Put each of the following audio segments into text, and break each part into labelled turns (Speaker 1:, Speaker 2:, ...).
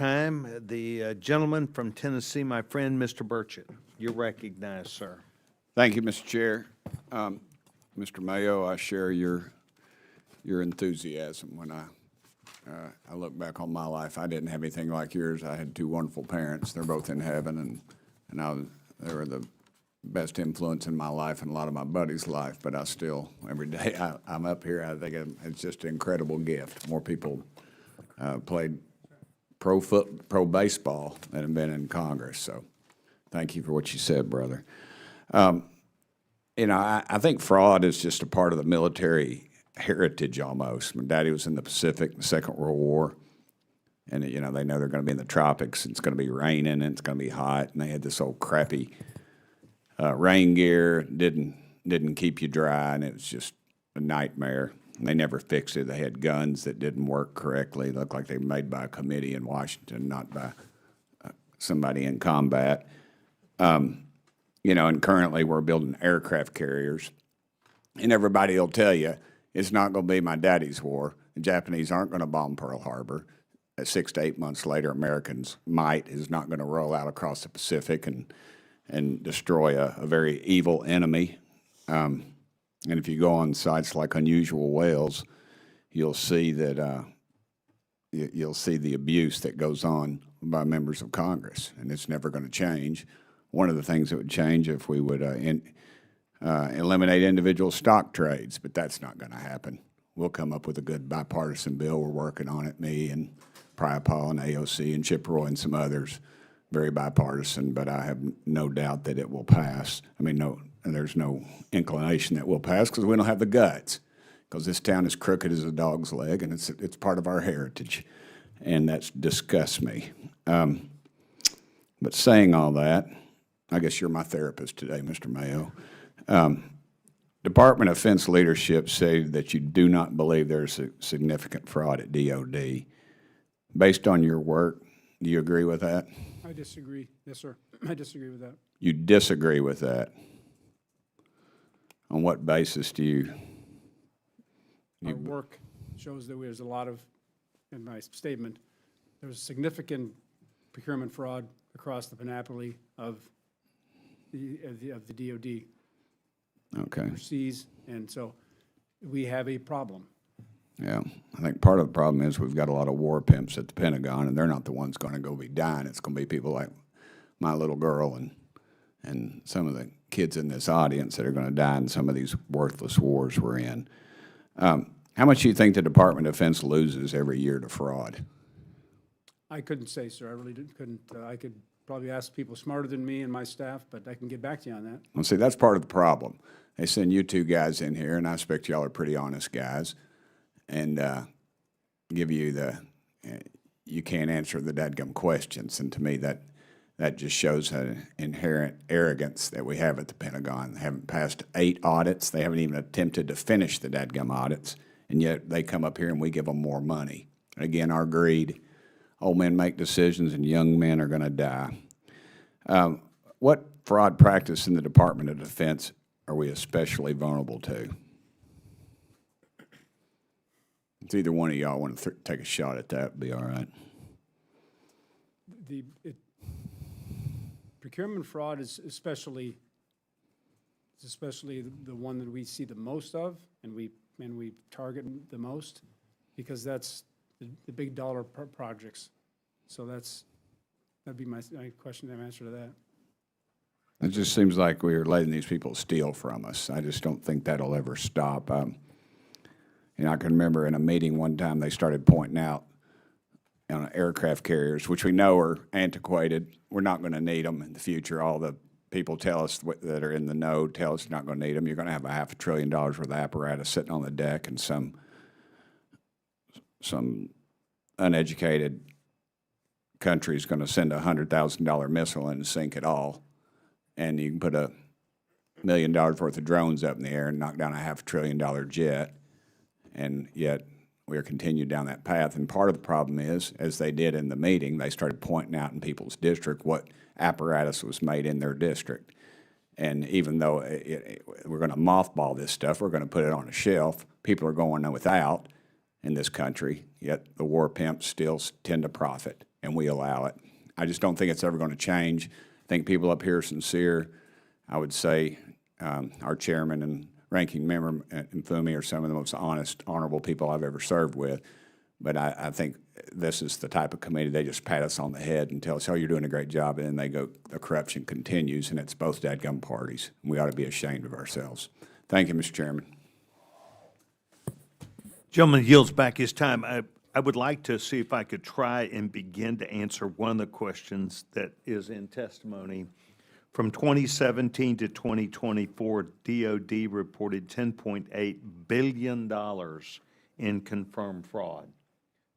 Speaker 1: time, the gentleman from Tennessee, my friend, Mr. Burchett. You're recognized, sir.
Speaker 2: Thank you, Mr. Chair. Mr. Mayo, I share your enthusiasm. When I look back on my life, I didn't have anything like yours. I had two wonderful parents. They're both in heaven, and they were the best influence in my life and a lot of my buddies' life. But I still, every day I'm up here, I think it's just an incredible gift. More people played pro baseball than have been in Congress. So thank you for what you said, brother. You know, I think fraud is just a part of the military heritage almost. My daddy was in the Pacific in the Second World War, and you know, they know they're going to be in the tropics, and it's going to be raining, and it's going to be hot, and they had this old crappy rain gear, didn't keep you dry, and it was just a nightmare. And they never fixed it. They had guns that didn't work correctly. They looked like they were made by a committee in Washington, not by somebody in combat. You know, and currently we're building aircraft carriers, and everybody will tell you it's not going to be my daddy's war. The Japanese aren't going to bomb Pearl Harbor. 6 to 8 months later, Americans' might is not going to roll out across the Pacific and destroy a very evil enemy. And if you go on sites like Unusual Whales, you'll see that you'll see the abuse that goes on by members of Congress, and it's never going to change. One of the things that would change if we would eliminate individual stock trades, but that's not going to happen. We'll come up with a good bipartisan bill. We're working on it, me and Priapal and AOC and Chip Roy and some others, very bipartisan, but I have no doubt that it will pass. I mean, there's no inclination that will pass because we don't have the guts, because this town is crooked as a dog's leg, and it's part of our heritage, and that disgusts me. But saying all that, I guess you're my therapist today, Mr. Mayo. Department of Defense leadership say that you do not believe there's a significant fraud at DoD. Based on your work, do you agree with that?
Speaker 3: I disagree. Yes, sir. I disagree with that.
Speaker 2: You disagree with that? On what basis do you?
Speaker 3: Our work shows that there's a lot of, in my statement, there's significant procurement fraud across the panoply of the DoD.
Speaker 2: Okay.
Speaker 3: Overseas, and so we have a problem.
Speaker 2: Yeah, I think part of the problem is we've got a lot of war pimps at the Pentagon, and they're not the ones going to go be dying. It's going to be people like my little girl and some of the kids in this audience that are going to die in some of these worthless wars we're in. How much do you think the Department of Defense loses every year to fraud?
Speaker 3: I couldn't say, sir. I really couldn't. I could probably ask people smarter than me and my staff, but I can get back to you on that.
Speaker 2: Well, see, that's part of the problem. They send you two guys in here, and I expect y'all are pretty honest guys, and give you you can't answer the dadgum questions. And to me, that just shows an inherent arrogance that we have at the Pentagon. They haven't passed 8 audits. They haven't even attempted to finish the dadgum audits, and yet they come up here and we give them more money. Again, our greed. Old men make decisions, and young men are going to die. What fraud practice in the Department of Defense are we especially vulnerable to? It's either one of y'all want to take a shot at that, would be all right.
Speaker 3: Procurement fraud is especially the one that we see the most of, and we target the most, because that's the big dollar projects. So that'd be my question and answer to that.
Speaker 2: It just seems like we're letting these people steal from us. I just don't think that'll ever stop. You know, I can remember in a meeting one time they started pointing out on aircraft carriers, which we know are antiquated. We're not going to need them in the future. All the people tell us that are in the know tell us you're not going to need them. You're going to have $500 billion worth of apparatus sitting on the deck, and some uneducated country is going to send a $100,000 missile in and sink it all. And you can put $1 million worth of drones up in the air and knock down a $500 billion jet. And yet we are continued down that path. And part of the problem is, as they did in the meeting, they started pointing out in people's district what apparatus was made in their district. And even though we're going to mothball this stuff, we're going to put it on a shelf, people are going without in this country, yet the war pimps still tend to profit. and we allow it. I just don't think it's ever going to change. I think people up here are sincere. I would say our chairman and ranking member and Fumi are some of the most honest, honorable people I've ever served with. But I think this is the type of committee, they just pat us on the head and tell us, oh, you're doing a great job, and then they go, the corruption continues, and it's both dadgum parties. We ought to be ashamed of ourselves. Thank you, Mr. Chairman.
Speaker 1: Gentleman yields back his time. I would like to see if I could try and begin to answer one of the questions that is in testimony. From 2017 to 2024, DoD reported $10.8 billion in confirmed fraud.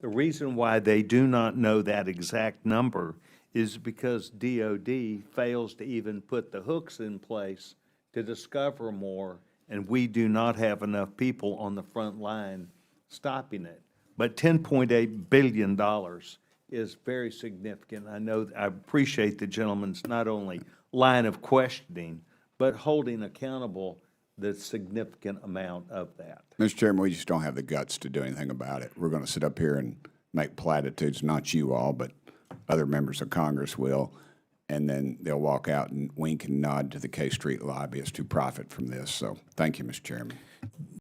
Speaker 1: The reason why they do not know that exact number is because DoD fails to even put the hooks in place to discover more, and we do not have enough people on the front line stopping it. But $10.8 billion is very significant. I appreciate the gentleman's not only line of questioning, but holding accountable the significant amount of that.
Speaker 2: Mr. Chairman, we just don't have the guts to do anything about it. We're going to sit up here and make platitudes, not you all, but other members of Congress will, and then they'll walk out and wink and nod to the K Street lobbyists who profit from this. So thank you, Mr. Chairman.